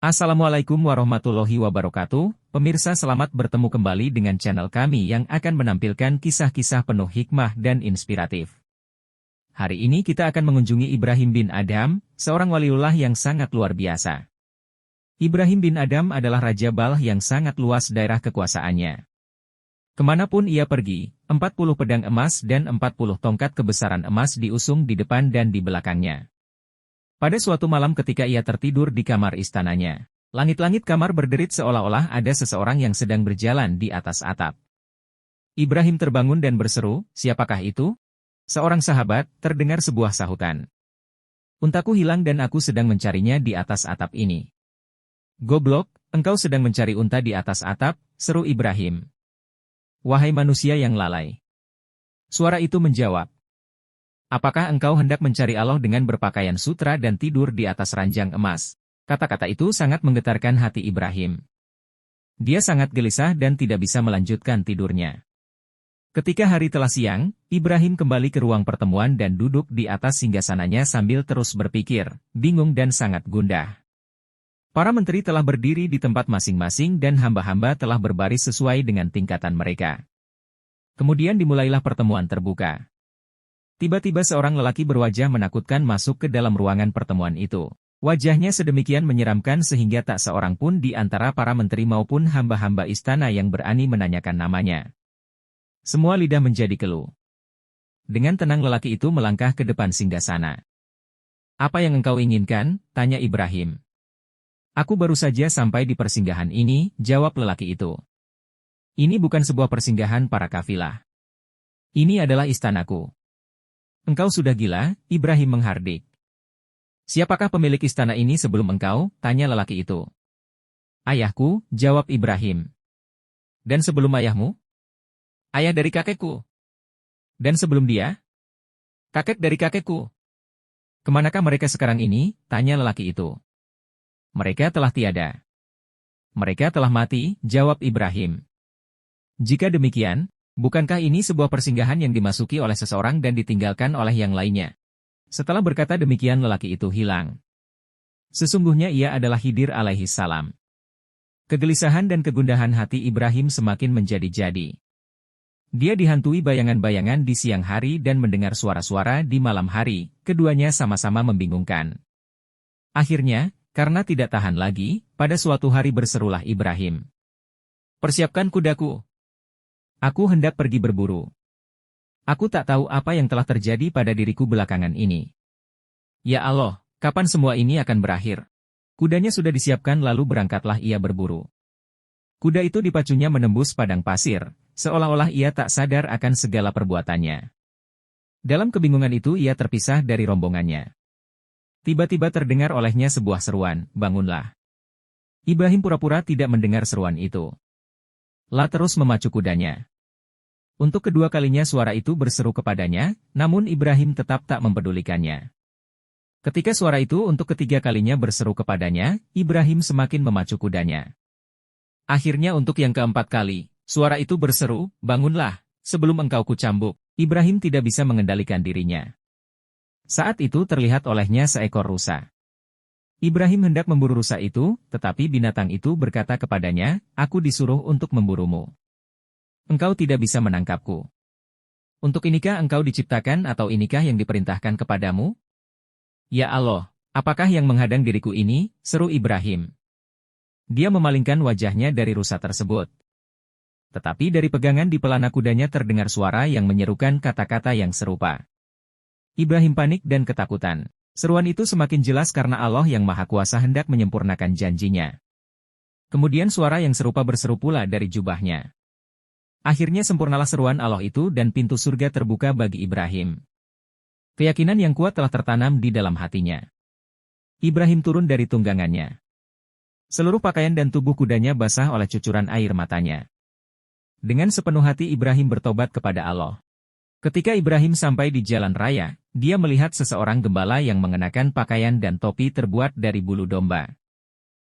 Assalamualaikum warahmatullahi wabarakatuh, pemirsa selamat bertemu kembali dengan channel kami yang akan menampilkan kisah-kisah penuh hikmah dan inspiratif. Hari ini kita akan mengunjungi Ibrahim bin Adham, seorang waliullah yang sangat luar biasa. Ibrahim bin Adham adalah Raja Balkh yang sangat luas daerah kekuasaannya. Kemanapun ia pergi, 40 pedang emas dan 40 tongkat kebesaran emas diusung di depan dan di belakangnya. Pada suatu malam ketika ia tertidur di kamar istananya, langit-langit kamar berderit seolah-olah ada seseorang yang sedang berjalan di atas atap. Ibrahim terbangun dan berseru, "Siapakah itu?" Seorang sahabat, terdengar sebuah sahutan. "Untaku hilang dan aku sedang mencarinya di atas atap ini." "Goblok, engkau sedang mencari unta di atas atap," seru Ibrahim. "Wahai manusia yang lalai." Suara itu menjawab, "Apakah engkau hendak mencari Allah dengan berpakaian sutra dan tidur di atas ranjang emas?" Kata-kata itu sangat menggetarkan hati Ibrahim. Dia sangat gelisah dan tidak bisa melanjutkan tidurnya. Ketika hari telah siang, Ibrahim kembali ke ruang pertemuan dan duduk di atas singgasananya sambil terus berpikir, bingung dan sangat gundah. Para menteri telah berdiri di tempat masing-masing dan hamba-hamba telah berbaris sesuai dengan tingkatan mereka. Kemudian dimulailah pertemuan terbuka. Tiba-tiba seorang lelaki berwajah menakutkan masuk ke dalam ruangan pertemuan itu. Wajahnya sedemikian menyeramkan sehingga tak seorang pun di antara para menteri maupun hamba-hamba istana yang berani menanyakan namanya. Semua lidah menjadi keluh. Dengan tenang lelaki itu melangkah ke depan singgasana. "Apa yang engkau inginkan?" tanya Ibrahim. "Aku baru saja sampai di persinggahan ini," jawab lelaki itu. "Ini bukan sebuah persinggahan para kafilah. Ini adalah istanaku." "Engkau sudah gila," Ibrahim menghardik. "Siapakah pemilik istana ini sebelum engkau?" tanya lelaki itu. "Ayahku," jawab Ibrahim. "Dan sebelum ayahmu?" "Ayah dari kakekku." "Dan sebelum dia?" "Kakek dari kakekku." "Kemanakah mereka sekarang ini?" tanya lelaki itu. "Mereka telah tiada." "Mereka telah mati," jawab Ibrahim. "Jika demikian, bukankah ini sebuah persinggahan yang dimasuki oleh seseorang dan ditinggalkan oleh yang lainnya?" Setelah berkata demikian lelaki itu hilang. Sesungguhnya ia adalah Khidir alaihi salam. Kegelisahan dan kegundahan hati Ibrahim semakin menjadi-jadi. Dia dihantui bayangan-bayangan di siang hari dan mendengar suara-suara di malam hari, keduanya sama-sama membingungkan. Akhirnya, karena tidak tahan lagi, pada suatu hari berserulah Ibrahim. "Persiapkan kudaku. Aku hendak pergi berburu. Aku tak tahu apa yang telah terjadi pada diriku belakangan ini. Ya Allah, kapan semua ini akan berakhir?" Kudanya sudah disiapkan lalu berangkatlah ia berburu. Kuda itu dipacunya menembus padang pasir, seolah-olah ia tak sadar akan segala perbuatannya. Dalam kebingungan itu ia terpisah dari rombongannya. Tiba-tiba terdengar olehnya sebuah seruan, "Bangunlah." Ibrahim pura-pura tidak mendengar seruan itu. Lah terus memacu kudanya. Untuk kedua kalinya suara itu berseru kepadanya, namun Ibrahim tetap tak mempedulikannya. Ketika suara itu untuk ketiga kalinya berseru kepadanya, Ibrahim semakin memacu kudanya. Akhirnya untuk yang keempat kali, suara itu berseru, "Bangunlah, sebelum engkau kucambuk." Ibrahim tidak bisa mengendalikan dirinya. Saat itu terlihat olehnya seekor rusa. Ibrahim hendak memburu rusa itu, tetapi binatang itu berkata kepadanya, "Aku disuruh untuk memburumu. Engkau tidak bisa menangkapku. Untuk inikah engkau diciptakan atau inikah yang diperintahkan kepadamu?" "Ya Allah, apakah yang menghadang diriku ini?" seru Ibrahim. Dia memalingkan wajahnya dari rusa tersebut. Tetapi dari pegangan di pelana kudanya terdengar suara yang menyerukan kata-kata yang serupa. Ibrahim panik dan ketakutan. Seruan itu semakin jelas karena Allah yang Maha Kuasa hendak menyempurnakan janjinya. Kemudian suara yang serupa berseru pula dari jubahnya. Akhirnya sempurnalah seruan Allah itu dan pintu surga terbuka bagi Ibrahim. Keyakinan yang kuat telah tertanam di dalam hatinya. Ibrahim turun dari tunggangannya. Seluruh pakaian dan tubuh kudanya basah oleh cucuran air matanya. Dengan sepenuh hati Ibrahim bertobat kepada Allah. Ketika Ibrahim sampai di jalan raya, dia melihat seseorang gembala yang mengenakan pakaian dan topi terbuat dari bulu domba.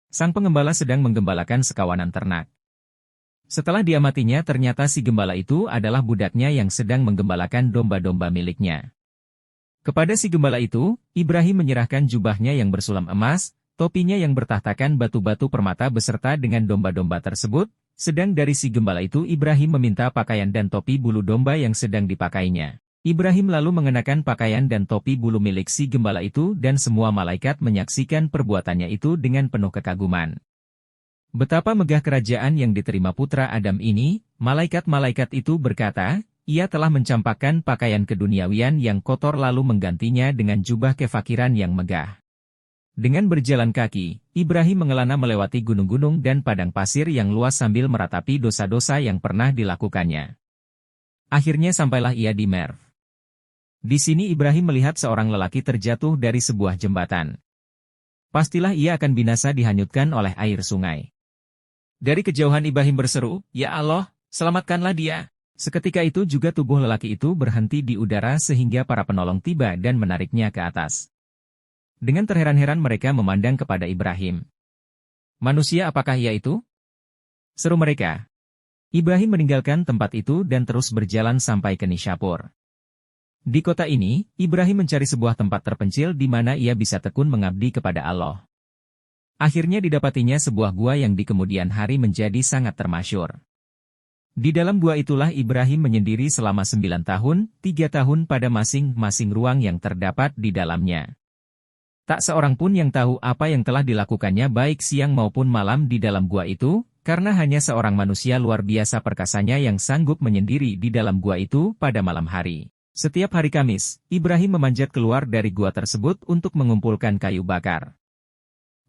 Sang pengembala sedang menggembalakan sekawanan ternak. Setelah diamatinya ternyata si gembala itu adalah budaknya yang sedang menggembalakan domba-domba miliknya. Kepada si gembala itu, Ibrahim menyerahkan jubahnya yang bersulam emas, topinya yang bertahtakan batu-batu permata beserta dengan domba-domba tersebut, sedang dari si gembala itu Ibrahim meminta pakaian dan topi bulu domba yang sedang dipakainya. Ibrahim lalu mengenakan pakaian dan topi bulu milik si gembala itu dan semua malaikat menyaksikan perbuatannya itu dengan penuh kekaguman. Betapa megah kerajaan yang diterima putra Adam ini, malaikat-malaikat itu berkata, ia telah mencampakkan pakaian keduniawian yang kotor lalu menggantinya dengan jubah kefakiran yang megah. Dengan berjalan kaki, Ibrahim mengelana melewati gunung-gunung dan padang pasir yang luas sambil meratapi dosa-dosa yang pernah dilakukannya. Akhirnya sampailah ia di Merv. Di sini Ibrahim melihat seorang lelaki terjatuh dari sebuah jembatan. Pastilah ia akan binasa dihanyutkan oleh air sungai. Dari kejauhan Ibrahim berseru, "Ya Allah, selamatkanlah dia." Seketika itu juga tubuh lelaki itu berhenti di udara sehingga para penolong tiba dan menariknya ke atas. Dengan terheran-heran mereka memandang kepada Ibrahim. "Manusia apakah ia itu?" seru mereka. Ibrahim meninggalkan tempat itu dan terus berjalan sampai ke Nishapur. Di kota ini, Ibrahim mencari sebuah tempat terpencil di mana ia bisa tekun mengabdi kepada Allah. Akhirnya didapatinya sebuah gua yang di kemudian hari menjadi sangat termasyur. Di dalam gua itulah Ibrahim menyendiri selama 9 tahun, 3 tahun pada masing-masing ruang yang terdapat di dalamnya. Tak seorang pun yang tahu apa yang telah dilakukannya baik siang maupun malam di dalam gua itu, karena hanya seorang manusia luar biasa perkasanya yang sanggup menyendiri di dalam gua itu pada malam hari. Setiap hari Kamis, Ibrahim memanjat keluar dari gua tersebut untuk mengumpulkan kayu bakar.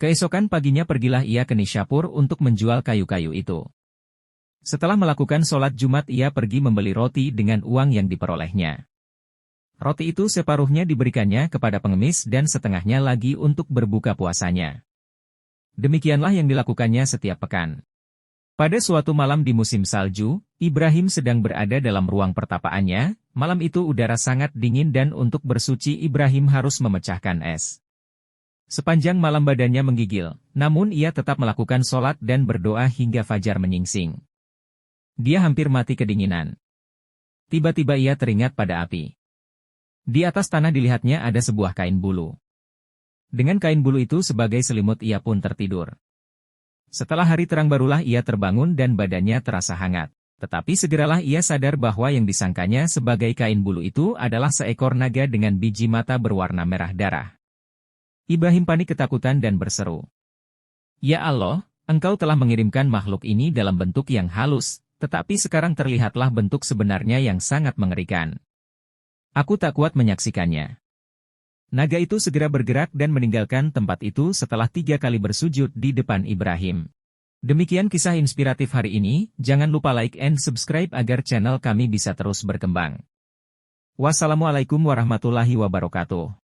Keesokan paginya pergilah ia ke Nishapur untuk menjual kayu-kayu itu. Setelah melakukan sholat Jumat ia pergi membeli roti dengan uang yang diperolehnya. Roti itu separuhnya diberikannya kepada pengemis dan setengahnya lagi untuk berbuka puasanya. Demikianlah yang dilakukannya setiap pekan. Pada suatu malam di musim salju, Ibrahim sedang berada dalam ruang pertapaannya. Malam itu udara sangat dingin dan untuk bersuci Ibrahim harus memecahkan es. Sepanjang malam badannya menggigil, namun ia tetap melakukan sholat dan berdoa hingga fajar menyingsing. Dia hampir mati kedinginan. Tiba-tiba ia teringat pada api. Di atas tanah dilihatnya ada sebuah kain bulu. Dengan kain bulu itu sebagai selimut ia pun tertidur. Setelah hari terang barulah ia terbangun dan badannya terasa hangat. Tetapi segeralah ia sadar bahwa yang disangkanya sebagai kain bulu itu adalah seekor naga dengan biji mata berwarna merah darah. Ibrahim panik ketakutan dan berseru, "Ya Allah, Engkau telah mengirimkan makhluk ini dalam bentuk yang halus, tetapi sekarang terlihatlah bentuk sebenarnya yang sangat mengerikan. Aku tak kuat menyaksikannya." Naga itu segera bergerak dan meninggalkan tempat itu setelah 3 kali bersujud di depan Ibrahim. Demikian kisah inspiratif hari ini, jangan lupa like and subscribe agar channel kami bisa terus berkembang. Wassalamualaikum warahmatullahi wabarakatuh.